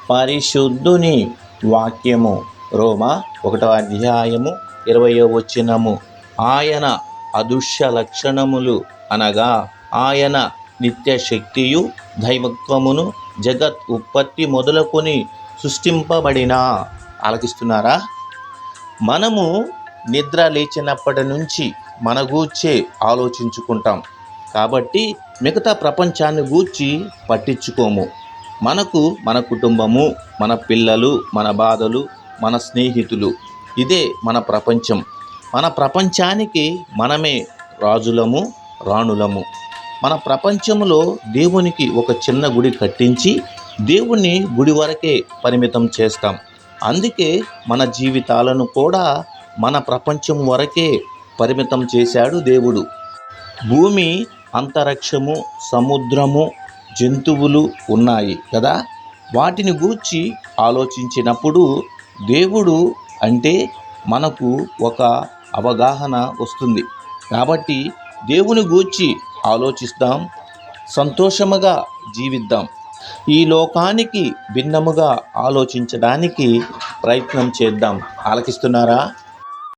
పరిశుద్ధుని వాక్యము. రోమా 1:20. ఆయన అదృశ్య లక్షణములు అనగా ఆయన నిత్య శక్తియు దైవత్వమును జగత్ ఉత్పత్తి మొదలుకొని సృష్టింపబడిన. ఆలకిస్తున్నారా? మనము నిద్ర లేచినప్పటి నుంచి మన గూర్చే ఆలోచించుకుంటాం కాబట్టి మిగతా ప్రపంచాన్ని గూర్చి పట్టించుకోము. మనకు మన కుటుంబము, మన పిల్లలు, మన బాధలు, మన స్నేహితులు, ఇదే మన ప్రపంచం. మన ప్రపంచానికి మనమే రాజులము, రాణులము. మన ప్రపంచంలో దేవునికి ఒక చిన్న గుడి కట్టించి దేవుని గుడి వరకే పరిమితం చేస్తాం. అందుకే మన జీవితాలను కూడా మన ప్రపంచం వరకే పరిమితం చేశాడు దేవుడు. భూమి, అంతరిక్షము, సముద్రము, జంతువులు ఉన్నాయి కదా. వాటిని గూర్చి ఆలోచించినప్పుడు దేవుడు అంటే మనకు ఒక అవగాహన వస్తుంది. కాబట్టి దేవుని గూర్చి ఆలోచిస్తాం, సంతోషముగా జీవిద్దాం. ఈ లోకానికి భిన్నముగా ఆలోచించడానికి ప్రయత్నం చేద్దాం. ఆలకిస్తున్నారా?